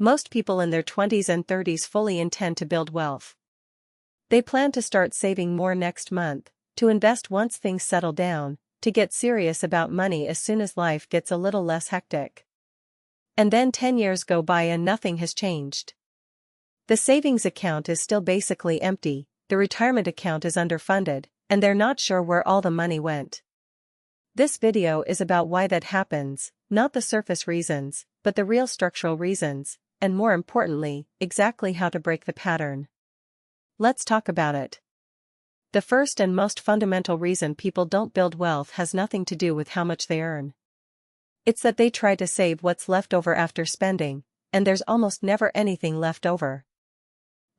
Most people in their 20s and 30s fully intend to build wealth. They plan to start saving more next month, to invest once things settle down, to get serious about money as soon as life gets a little less hectic. And then 10 years go by and nothing has changed. The savings account is still basically empty, the retirement account is underfunded, and they're not sure where all the money went. This video is about why that happens, not the surface reasons, but the real structural reasons, and more importantly, exactly how to break the pattern. Let's talk about it. The first and most fundamental reason people don't build wealth has nothing to do with how much they earn. It's that they try to save what's left over after spending, and there's almost never anything left over.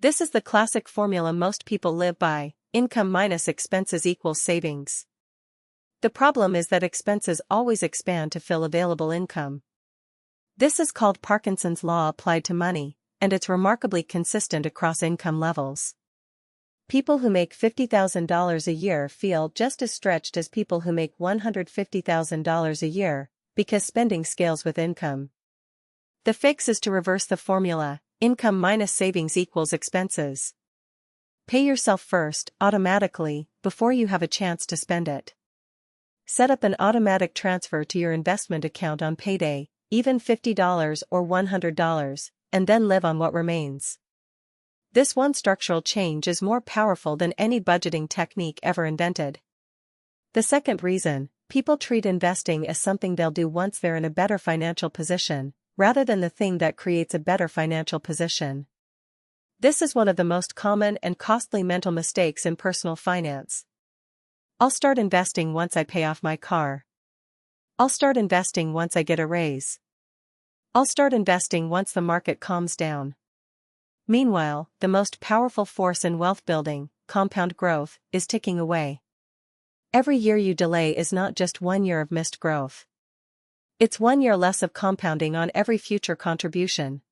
This is the classic formula most people live by: income minus expenses equals savings. The problem is that expenses always expand to fill available income. This is called Parkinson's law applied to money, and it's remarkably consistent across income levels. People who make $50,000 a year feel just as stretched as people who make $150,000 a year, because spending scales with income. The fix is to reverse the formula: income minus savings equals expenses. Pay yourself first, automatically, before you have a chance to spend it. Set up an automatic transfer to your investment account on payday, even $50 or $100, and then live on what remains. This one structural change is more powerful than any budgeting technique ever invented. The second reason: people treat investing as something they'll do once they're in a better financial position, rather than the thing that creates a better financial position. This is one of the most common and costly mental mistakes in personal finance. I'll start investing once I pay off my car. I'll start investing once I get a raise. I'll start investing once the market calms down. Meanwhile, the most powerful force in wealth building, compound growth, is ticking away. Every year you delay is not just 1 year of missed growth. It's 1 year less of compounding on every future contribution.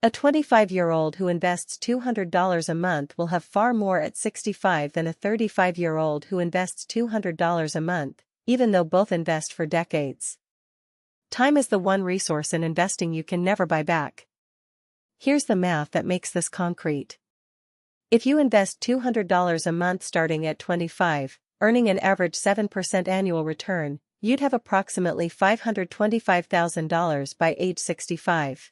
A 25-year-old who invests $200 a month will have far more at 65 than a 35-year-old who invests $200 a month, even though both invest for decades. Time is the one resource in investing you can never buy back. Here's the math that makes this concrete. If you invest $200 a month starting at 25, earning an average 7% annual return, you'd have approximately $525,000 by age 65.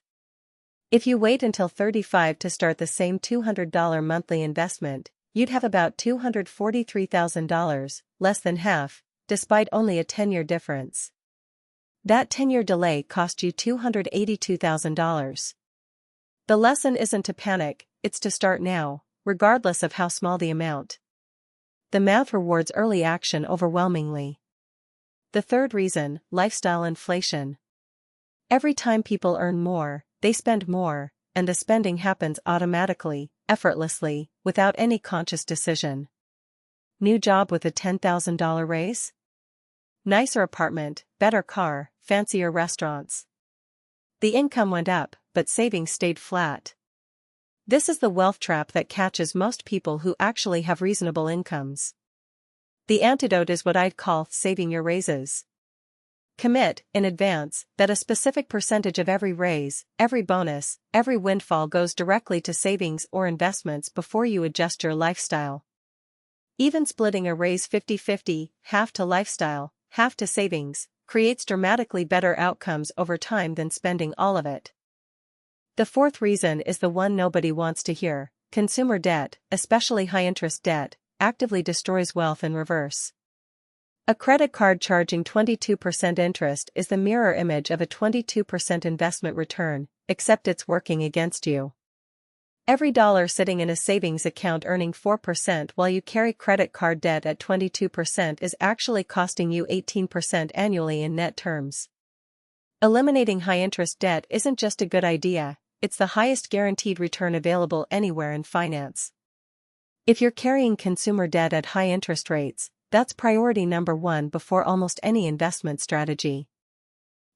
If you wait until 35 to start the same $200 monthly investment, you'd have about $243,000, less than half, despite only a 10-year difference. That 10-year delay cost you $282,000. The lesson isn't to panic, it's to start now, regardless of how small the amount. The math rewards early action overwhelmingly. The third reason: lifestyle inflation. Every time people earn more, they spend more, and the spending happens automatically, effortlessly, without any conscious decision. New job with a $10,000 raise? Nicer apartment, better car, fancier restaurants. The income went up, but savings stayed flat. This is the wealth trap that catches most people who actually have reasonable incomes. The antidote is what I'd call saving your raises. Commit, in advance, that a specific percentage of every raise, every bonus, every windfall goes directly to savings or investments before you adjust your lifestyle. Even splitting a raise 50-50, half to lifestyle, half to savings, creates dramatically better outcomes over time than spending all of it. The fourth reason is the one nobody wants to hear: consumer debt, especially high-interest debt, actively destroys wealth in reverse. A credit card charging 22% interest is the mirror image of a 22% investment return, except it's working against you. Every dollar sitting in a savings account earning 4% while you carry credit card debt at 22% is actually costing you 18% annually in net terms. Eliminating high-interest debt isn't just a good idea, it's the highest guaranteed return available anywhere in finance. If you're carrying consumer debt at high interest rates, that's priority number one before almost any investment strategy.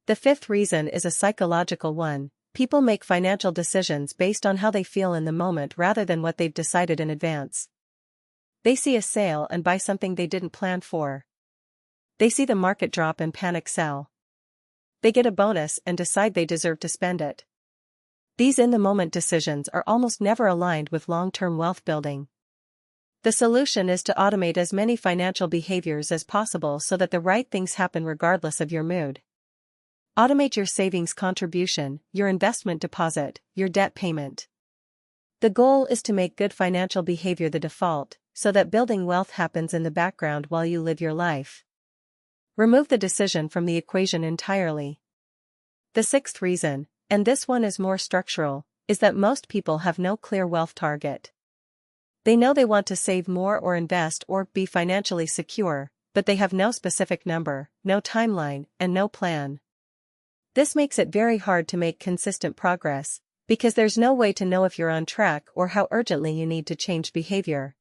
The fifth reason is a psychological one: people make financial decisions based on how they feel in the moment rather than what they've decided in advance. They see a sale and buy something they didn't plan for. They see the market drop and panic sell. They get a bonus and decide they deserve to spend it. These in-the-moment decisions are almost never aligned with long-term wealth building. The solution is to automate as many financial behaviors as possible so that the right things happen regardless of your mood. Automate your savings contribution, your investment deposit, your debt payment. The goal is to make good financial behavior the default, so that building wealth happens in the background while you live your life. Remove the decision from the equation entirely. The sixth reason, and this one is more structural, is that most people have no clear wealth target. They know they want to save more or invest or be financially secure, but they have no specific number, no timeline, and no plan. This makes it very hard to make consistent progress, because there's no way to know if you're on track or how urgently you need to change behavior.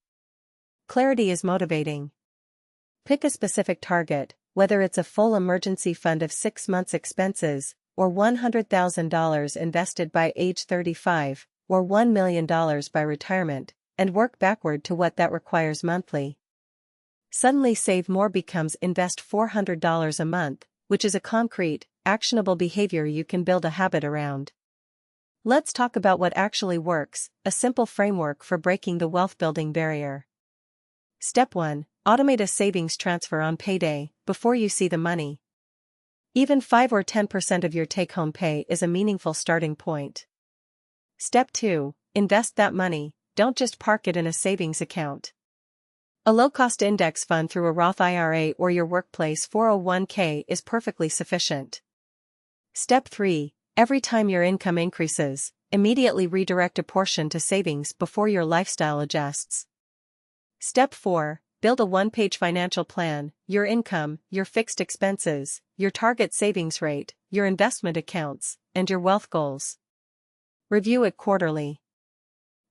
Clarity is motivating. Pick a specific target, whether it's a full emergency fund of 6 months' expenses, or $100,000 invested by age 35, or $1 million by retirement, and work backward to what that requires monthly. Suddenly Save More becomes invest $400 a month, which is a concrete, actionable behavior you can build a habit around. Let's talk about what actually works, a simple framework for breaking the wealth-building barrier. Step 1. Automate a savings transfer on payday, before you see the money. Even 5 or 10% of your take-home pay is a meaningful starting point. Step 2. Invest that money, don't just park it in a savings account. A low-cost index fund through a Roth IRA or your workplace 401k is perfectly sufficient. Step 3. Every time your income increases, immediately redirect a portion to savings before your lifestyle adjusts. Step 4. Build a one-page financial plan, your income, your fixed expenses, your target savings rate, your investment accounts, and your wealth goals. Review it quarterly.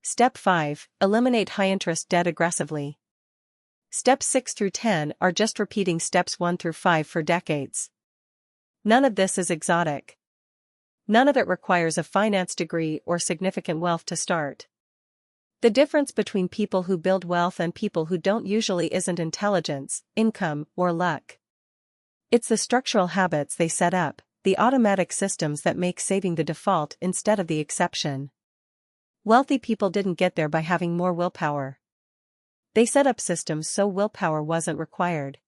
Step 5. Eliminate high-interest debt aggressively. Steps 6 through 10 are just repeating steps 1 through 5 for decades. None of this is exotic. None of it requires a finance degree or significant wealth to start. The difference between people who build wealth and people who don't usually isn't intelligence, income, or luck. It's the structural habits they set up, the automatic systems that make saving the default instead of the exception. Wealthy people didn't get there by having more willpower. They set up systems so willpower wasn't required.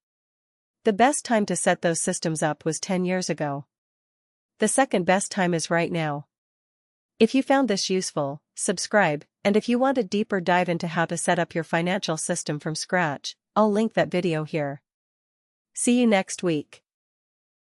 The best time to set those systems up was 10 years ago. The second best time is right now. If you found this useful, subscribe, and if you want a deeper dive into how to set up your financial system from scratch, I'll link that video here. See you next week.